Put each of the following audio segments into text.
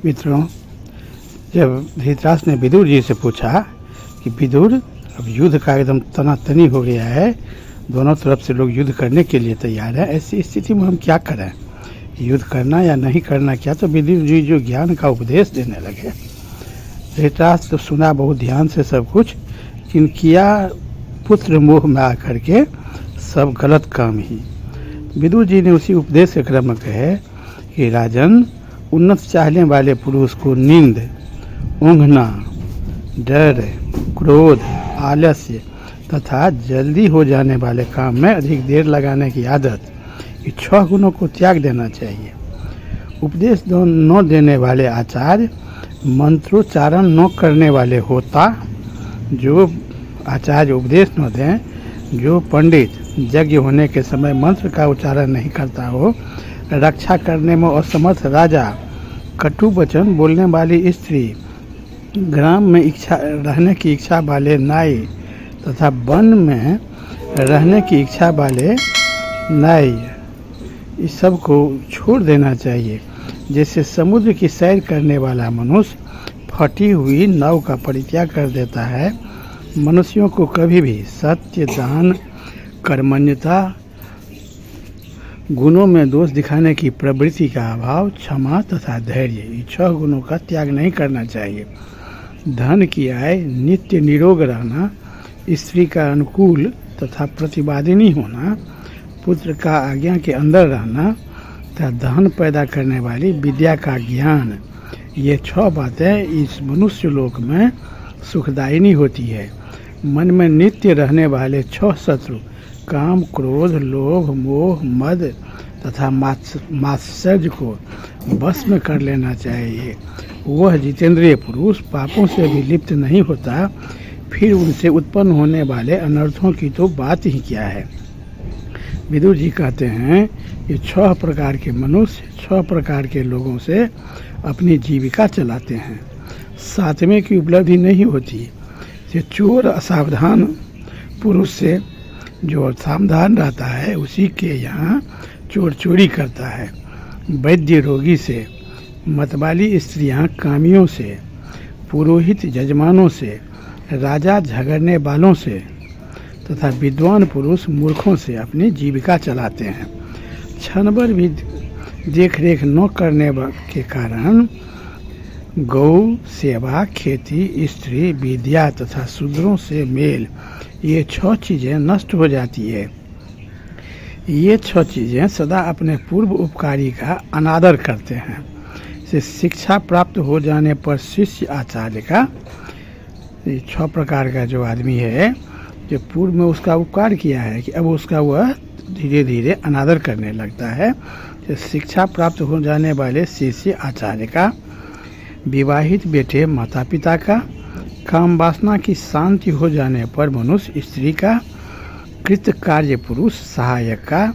मित्रों, जब धृतराष्ट्र ने विदुर जी से पूछा कि विदुर, अब युद्ध का एकदम तनातनी हो गया है, दोनों तरफ से लोग युद्ध करने के लिए तैयार हैं, ऐसी स्थिति में हम क्या करें, युद्ध करना या नहीं करना क्या, तो विदुर जी जो ज्ञान का उपदेश देने लगे। धृतराष्ट्र तो सुना बहुत ध्यान से सब कुछ, लेकिन किया पुत्र मोह में आकर के सब गलत काम ही। विदुर जी ने उसी उपदेश के क्रम में कहे कि राजन, उन्नत चाहने वाले पुरुष को नींद, ऊँघना, डर, क्रोध, आलस्य तथा जल्दी हो जाने वाले काम में अधिक देर लगाने की आदत, ये 6 गुणों को त्याग देना चाहिए। उपदेश न देने वाले आचार्य, मंत्रोच्चारण न करने वाले होता, जो आचार्य उपदेश न दें, जो पंडित यज्ञ होने के समय मंत्र का उच्चारण नहीं करता हो, रक्षा करने में असमर्थ राजा, कटु वचन बोलने वाली स्त्री, ग्राम में रहने की इच्छा वाले नाई तथा वन में रहने की इच्छा वाले नाई, इस सब को छोड़ देना चाहिए। जैसे समुद्र की सैर करने वाला मनुष्य फटी हुई नाव का परित्याग कर देता है, मनुष्यों को कभी भी सत्य, दान, कर्मण्यता, गुणों में दोष दिखाने की प्रवृत्ति का अभाव, क्षमा तथा धैर्य, ये 6 गुणों का त्याग नहीं करना चाहिए। धन की आय, नित्य निरोग रहना, स्त्री का अनुकूल तथा प्रतिवादिनी होना, पुत्र का आज्ञा के अंदर रहना तथा धन पैदा करने वाली विद्या का ज्ञान, ये 6 बातें इस मनुष्य लोक में सुखदायिनी होती है। मन में नित्य रहने वाले 6 शत्रु, काम, क्रोध, लोभ, मोह, मद तथा मात्सर्य को बस में कर लेना चाहिए। वह जितेंद्रिय पुरुष पापों से भी लिप्त नहीं होता, फिर उनसे उत्पन्न होने वाले अनर्थों की तो बात ही क्या है। विदुर जी कहते हैं ये 6 प्रकार के मनुष्य 6 प्रकार के लोगों से अपनी जीविका चलाते हैं। 7वें की उपलब्धि नहीं होती। ये चोर असावधान पुरुष से, जो सावधान रहता है उसी के यहाँ चोर चोरी करता है। वैद्य रोगी से, मतवाली स्त्रियाँ कामियों से, पुरोहित जजमानों से, राजा झगड़ने वालों से तथा विद्वान पुरुष मूर्खों से अपनी जीविका चलाते हैं। क्षण भर भी देख रेख न करने के कारण गौ सेवा, खेती, स्त्री, विद्या तथा शूद्रों से मेल, ये 6 चीज़ें नष्ट हो जाती है। ये 6 चीज़ें सदा अपने पूर्व उपकारी का अनादर करते हैं। से शिक्षा प्राप्त हो जाने पर शिष्य आचार्य का, 6 प्रकार का जो आदमी है, जो पूर्व में उसका उपकार किया है कि अब उसका वह धीरे धीरे अनादर करने लगता है। तो शिक्षा प्राप्त हो जाने वाले शिष्य आचार्य का, विवाहित बेटे माता पिता का, काम वासना की शांति हो जाने पर मनुष्य स्त्री का, कृत कार्य पुरुष सहायक का,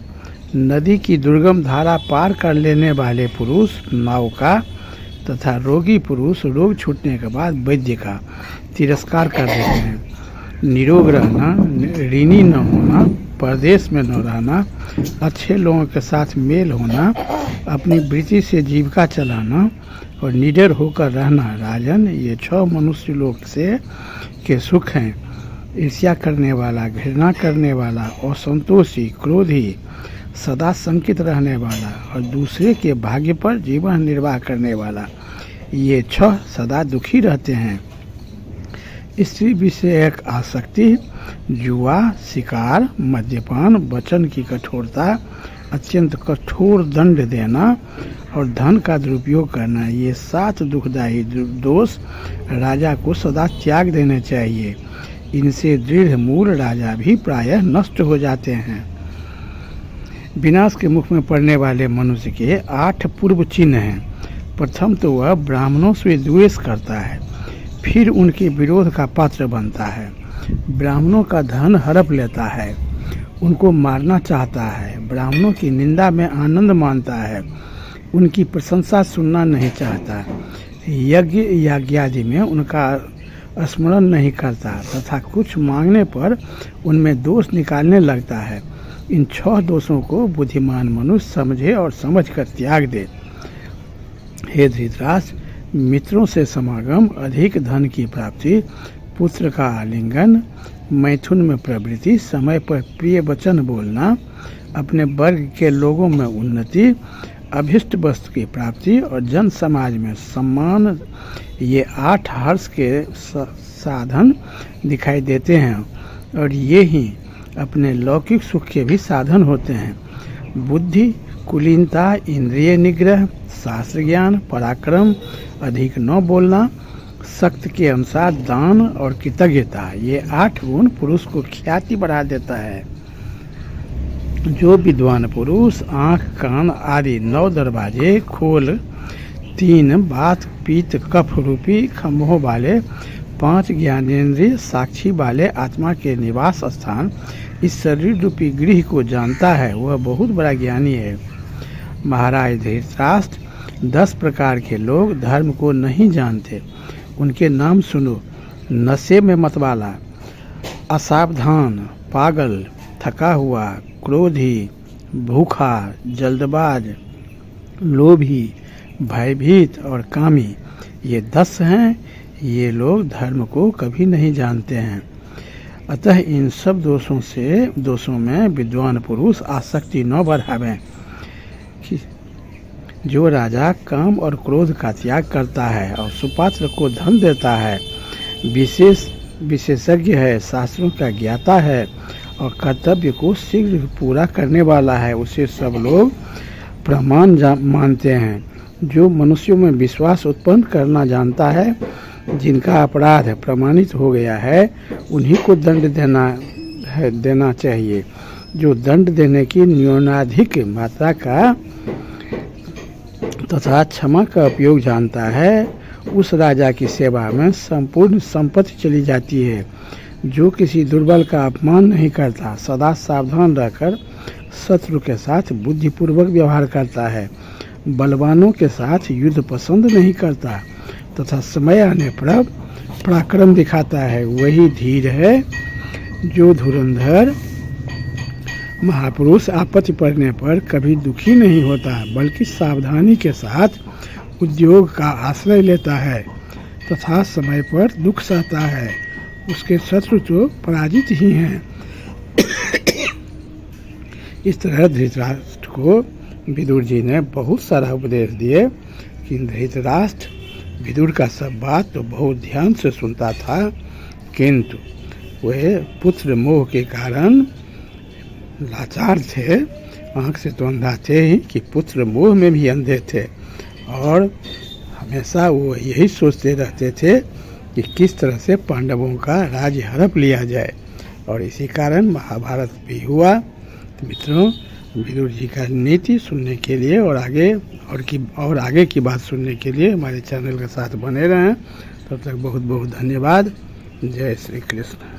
नदी की दुर्गम धारा पार कर लेने वाले पुरुष नाव का तथा रोगी पुरुष रोग छूटने के बाद वैद्य का तिरस्कार कर देते हैं। निरोग रहना, ऋणी न होना, परदेश में न रहना, अच्छे लोगों के साथ मेल होना, अपनी वृत्ति से जीविका चलाना और निडर होकर रहना, राजन, ये 6 मनुष्य लोक से के सुख हैं। ईर्ष्या करने वाला, घृणा करने वाला, असंतोषी, क्रोधी, सदा शंकित रहने वाला और दूसरे के भाग्य पर जीवन निर्वाह करने वाला, ये 6 सदा दुखी रहते हैं। स्त्री विषयक आसक्ति, जुआ, शिकार, मद्यपान, वचन की कठोरता, अत्यंत कठोर दंड देना और धन का दुरुपयोग करना, ये 7 दुखदायी दोष राजा को सदा त्याग देने चाहिए। इनसे दृढ़ मूल राजा भी प्रायः नष्ट हो जाते हैं। विनाश के मुख में पड़ने वाले मनुष्य के 8 पूर्व चिन्ह हैं। प्रथम तो वह ब्राह्मणों से द्वेष करता है, फिर उनके विरोध का पात्र बनता है, ब्राह्मणों का धन हड़प लेता है, उनको मारना चाहता है, ब्राह्मणों की निंदा में आनंद मानता है, उनकी प्रशंसा सुनना नहीं चाहता, यज्ञ याज्ञादि में उनका स्मरण नहीं करता तथा कुछ मांगने पर उनमें दोष निकालने लगता है। इन 6 दोषों को बुद्धिमान मनुष्य समझे और समझकर त्याग दे। हे धृतराष्ट्र, मित्रों से समागम, अधिक धन की प्राप्ति, पुत्र का आलिंगन, मैथुन में प्रवृत्ति, समय पर प्रिय वचन बोलना, अपने वर्ग के लोगों में उन्नति, अभिष्ट वस्तु की प्राप्ति और जन समाज में सम्मान, ये 8 हर्ष के साधन दिखाई देते हैं और ये ही अपने लौकिक सुख के भी साधन होते हैं। बुद्धि, कुलीनता, इंद्रिय निग्रह, शास्त्र ज्ञान, पराक्रम, अधिक न बोलना, शक्ति के अनुसार दान और कृतज्ञता, ये 8 गुण पुरुष को ख्याति बढ़ा देता है। जो विद्वान पुरुष आँख, कान आदि 9 दरवाजे खोल 3 बात पीत कफ रूपी खम्भों वाले 5 ज्ञानेंद्रिय साक्षी वाले आत्मा के निवास स्थान इस शरीर रूपी गृह को जानता है, वह बहुत बड़ा ज्ञानी है। महाराज धृतराष्ट्र, 10 प्रकार के लोग धर्म को नहीं जानते, उनके नाम सुनो। नशे में मतवाला, असावधान, पागल, थका हुआ, क्रोधी, भूखा, जल्दबाज, लोभी, भयभीत और कामी, ये 10 हैं। ये लोग धर्म को कभी नहीं जानते हैं। अतः इन सब दोषों में विद्वान पुरुष आसक्ति न बढ़ावें। जो राजा काम और क्रोध का त्याग करता है और सुपात्र को धन देता है, विशेषज्ञ है, शास्त्रों का ज्ञाता है और कर्तव्य को शीघ्र पूरा करने वाला है, उसे सब लोग प्रमाण मानते हैं। जो मनुष्यों में विश्वास उत्पन्न करना जानता है, जिनका अपराध प्रमाणित हो गया है, उन्हीं को दंड देना चाहिए। जो दंड देने की न्यूनाधिक मात्रा का तथा क्षमा का उपयोग जानता है, उस राजा की सेवा में संपूर्ण संपत्ति चली जाती है। जो किसी दुर्बल का अपमान नहीं करता, सदा सावधान रहकर शत्रु के साथ बुद्धिपूर्वक व्यवहार करता है, बलवानों के साथ युद्ध पसंद नहीं करता तथा समय आने पर पराक्रम दिखाता है, वही धीर है। जो धुरंधर महापुरुष आपत्ति पड़ने पर कभी दुखी नहीं होता, बल्कि सावधानी के साथ उद्योग का आश्रय लेता है तथा समय पर दुख सहता है। उसके शत्रु तो पराजित ही हैं। इस तरह धृतराष्ट्र को विदुर जी ने बहुत सारा उपदेश दिए कि धृतराष्ट्र विदुर का सब बात तो बहुत ध्यान से सुनता था, किंतु वह पुत्र मोह के कारण लाचार थे। आँख से तो अंधा थे ही कि पुत्र मोह में भी अंधे थे और हमेशा वो यही सोचते रहते थे कि किस तरह से पांडवों का राज्य हड़प लिया जाए, और इसी कारण महाभारत भी हुआ। तो मित्रों, विदुर जी का नीति सुनने के लिए और आगे की बात सुनने के लिए हमारे चैनल के साथ बने रहें। तब तक बहुत बहुत धन्यवाद। जय श्री कृष्ण।